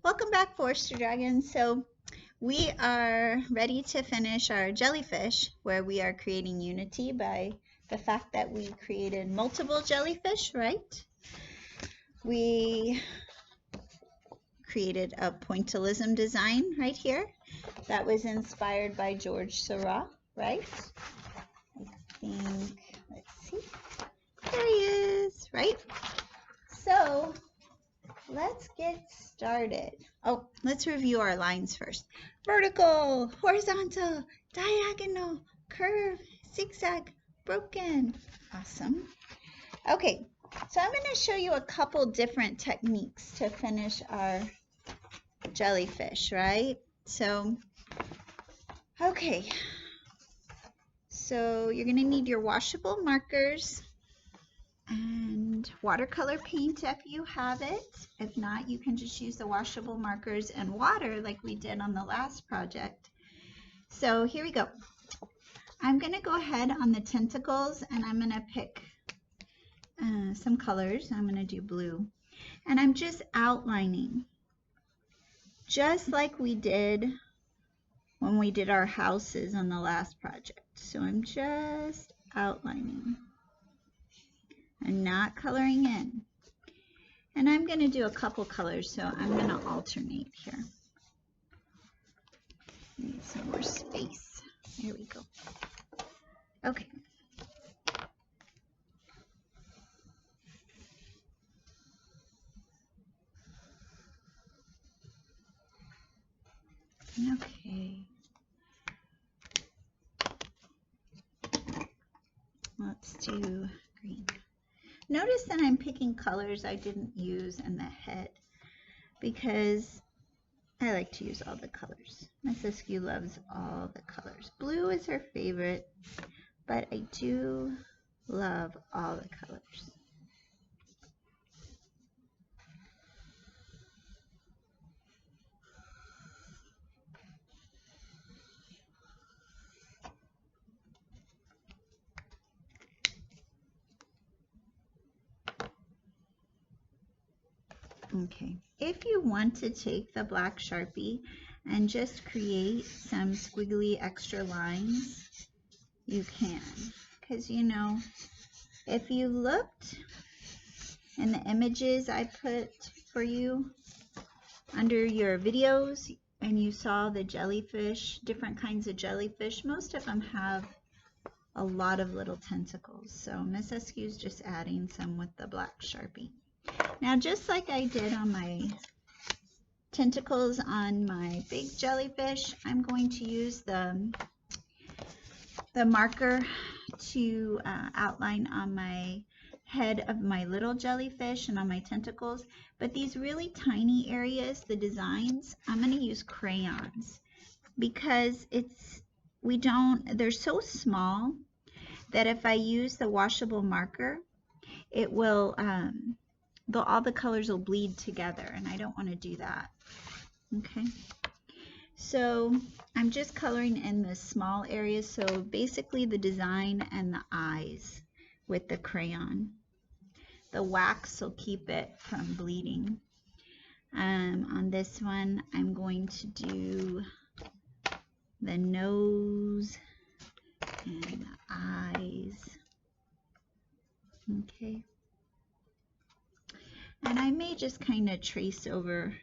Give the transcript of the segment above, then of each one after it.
Welcome back, Forester Dragons. So we are ready to finish our jellyfish, where we are creating unity by the fact that we created multiple jellyfish, right? We created a pointillism design right here that was inspired by George Seurat, right? I think, let's see, there he is, right? So let's get started. Oh, let's review our lines first. Vertical, horizontal, diagonal, curve, zigzag, broken. Awesome. Okay, so I'm going to show you a couple different techniques to finish our jellyfish, right? So, okay. So you're going to need your washable markers and watercolor paint if you have it. If not, you can just use the washable markers and water like we did on the last project. So here we go. I'm going to go ahead on the tentacles and I'm going to pick some colors. I'm going to do blue. And I'm just outlining, just like we did when we did our houses on the last project. So I'm just outlining and not coloring in. And I'm going to do a couple colors, so I'm going to alternate here. Need some more space. There we go. Okay. Okay. Let's do green. Notice that I'm picking colors I didn't use in the head because I like to use all the colors. Miss Askew loves all the colors. Blue is her favorite, but I do love all the colors. Okay, if you want to take the black Sharpie and just create some squiggly extra lines, you can. Because, you know, if you looked in the images I put for you under your videos and you saw the jellyfish, different kinds of jellyfish, most of them have a lot of little tentacles. So Miss Eskew's just adding some with the black Sharpie. Now, just like I did on my tentacles on my big jellyfish, I'm going to use the marker to outline on my head of my little jellyfish and on my tentacles. But these really tiny areas, the designs, I'm going to use crayons because they're so small that if I use the washable marker, it will all the colors will bleed together, and I don't want to do that. Okay, so I'm just coloring in the small areas, so basically the design and the eyes with the crayon. The wax will keep it from bleeding. On this one, I'm going to do the nose and the eyes. Okay. And I may just kind of trace over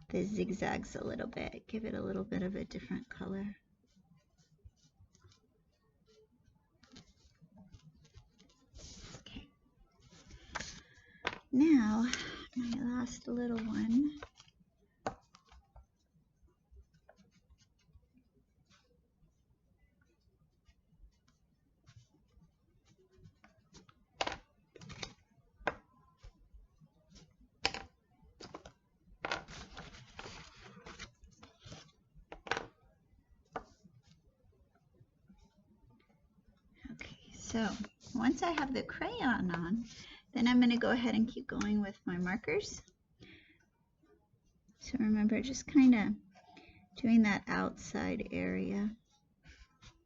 the zigzags a little bit, give it a little bit of a different color. Okay. Now, my last little one. So once I have the crayon on, then I'm going to go ahead and keep going with my markers. So remember, just kind of doing that outside area,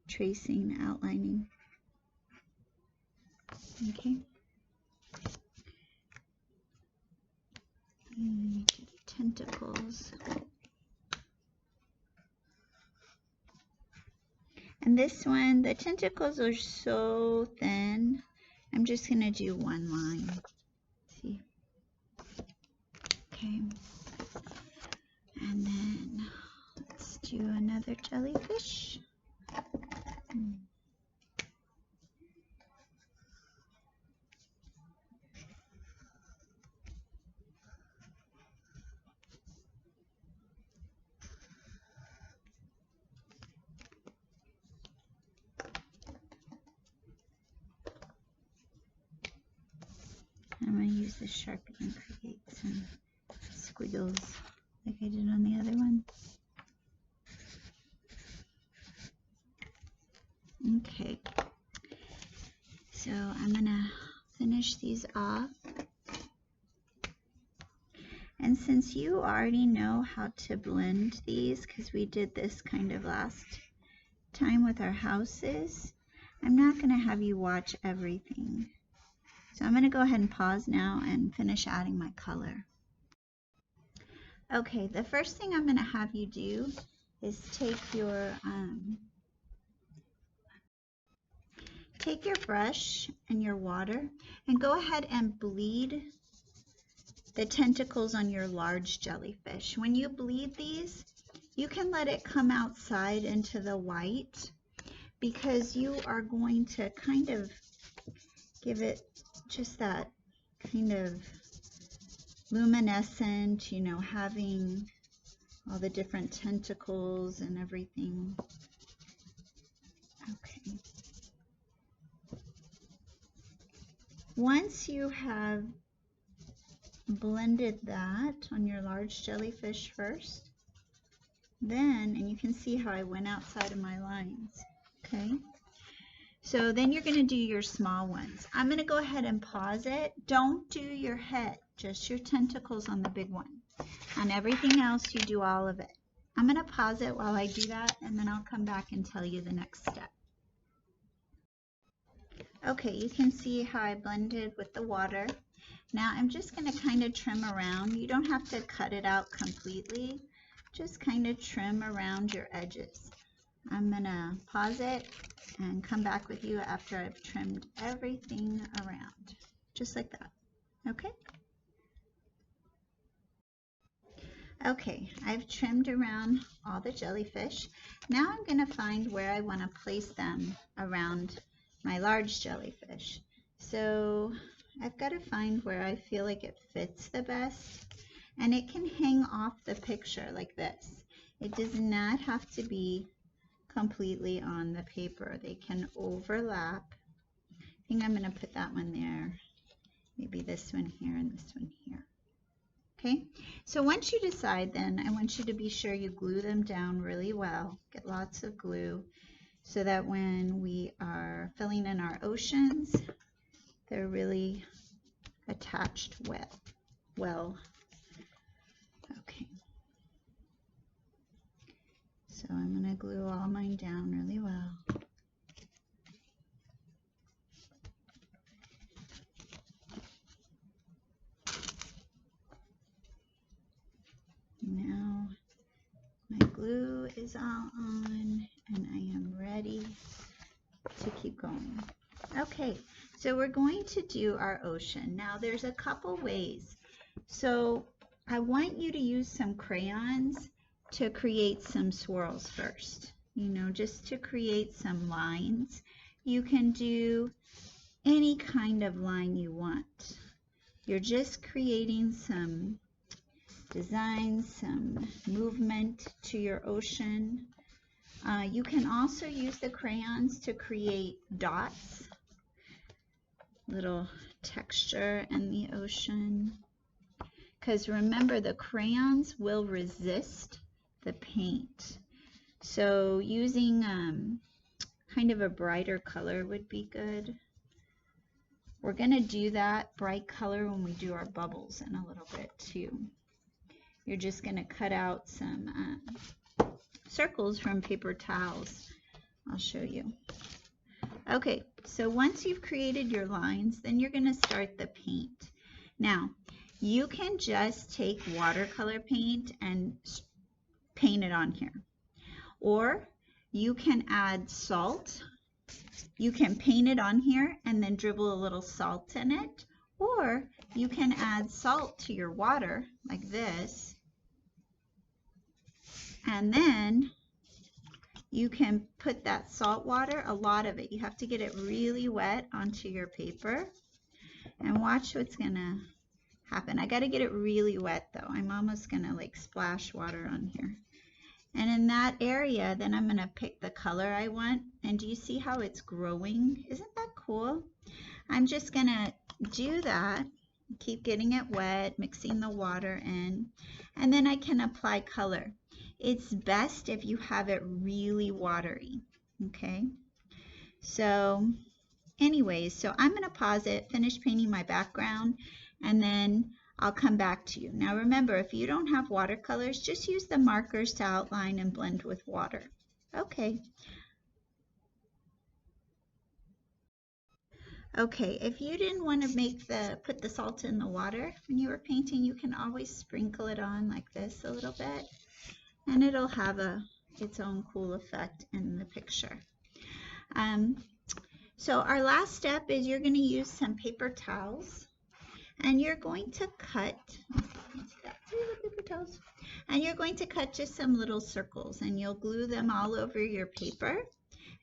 tracing, outlining. Okay. tentacles. And this one, the tentacles are so thin. I'm just going to do one line. See? Okay. And then let's do another jellyfish. I'm going to use the Sharpie and create some squiggles like I did on the other one. Okay, so I'm going to finish these off. And since you already know how to blend these, because we did this kind of last time with our houses, I'm not going to have you watch everything. So I'm going to go ahead and pause now and finish adding my color. Okay, the first thing I'm going to have you do is take your brush and your water and go ahead and bleed the tentacles on your large jellyfish. When you bleed these, you can let it come outside into the white because you are going to kind of give it just that kind of luminescent, you know, having all the different tentacles and everything. Okay. Once you have blended that on your large jellyfish first, then, and you can see how I went outside of my lines, okay? So then you're going to do your small ones. I'm going to go ahead and pause it. Don't do your head, just your tentacles on the big one. On everything else, you do all of it. I'm going to pause it while I do that, and then I'll come back and tell you the next step. Okay, you can see how I blended with the water. Now I'm just going to kind of trim around. You don't have to cut it out completely. Just kind of trim around your edges. I'm going to pause it and come back with you after I've trimmed everything around. Just like that. Okay? Okay, I've trimmed around all the jellyfish. Now I'm going to find where I want to place them around my large jellyfish. So I've got to find where I feel like it fits the best, and it can hang off the picture like this. It does not have to be completely on the paper. They can overlap. I think I'm going to put that one there, maybe this one here and this one here. Okay, so once you decide, then I want you to be sure you glue them down really well. Get lots of glue so that when we are filling in our oceans, they're really attached well. Okay, so I'm going to glue all mine down really well. Now my glue is all on and I am ready to keep going. Okay, so we're going to do our ocean. Now there's a couple ways. So I want you to use some crayons to create some swirls first. You know, just to create some lines. You can do any kind of line you want. You're just creating some designs, some movement to your ocean. You can also use the crayons to create dots, little texture in the ocean. Because remember, the crayons will resist the paint. So using kind of a brighter color would be good. We're going to do that bright color when we do our bubbles in a little bit too. You're just going to cut out some circles from paper towels. I'll show you. Okay, so once you've created your lines, then you're going to start the paint. Now, you can just take watercolor paint and paint it on here. Or you can add salt. You can paint it on here and then dribble a little salt in it. Or you can add salt to your water like this. And then you can put that salt water, a lot of it, you have to get it really wet onto your paper. And watch what's gonna happen. I gotta get it really wet though. I'm almost gonna like splash water on here. And in that area, then I'm gonna pick the color I want. And do you see how it's growing? Isn't that cool? I'm just gonna do that, keep getting it wet, mixing the water in, and then I can apply color. It's best if you have it really watery, okay? So anyways, so I'm gonna pause it, finish painting my background, and then I'll come back to you. Now remember, if you don't have watercolors, just use the markers to outline and blend with water. Okay. Okay, if you didn't want to put the salt in the water when you were painting, you can always sprinkle it on like this a little bit, and it'll have its own cool effect in the picture. So our last step is you're going to use some paper towels, and you're going to cut, paper towels, and you're going to cut just some little circles, and you'll glue them all over your paper.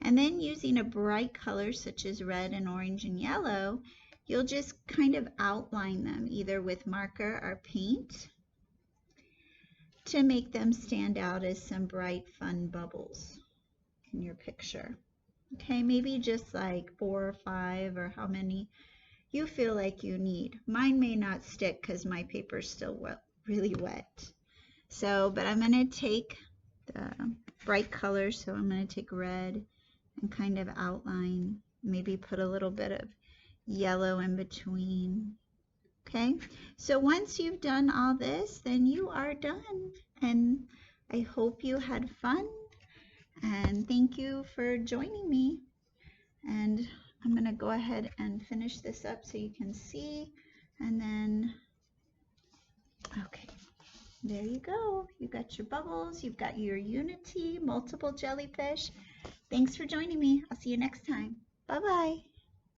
And then using a bright color such as red and orange and yellow, you'll just kind of outline them either with marker or paint to make them stand out as some bright, fun bubbles in your picture. Okay, maybe just like 4 or 5 or how many you feel like you need. Mine may not stick because my paper's still really wet. So, but I'm going to take the bright colors, so I'm going to take red and kind of outline, maybe put a little bit of yellow in between. Okay, so once you've done all this, then you are done. And I hope you had fun. And thank you for joining me. And I'm going to go ahead and finish this up so you can see. And then, okay, there you go. You got your bubbles. You've got your Unity, multiple jellyfish. Thanks for joining me. I'll see you next time. Bye-bye.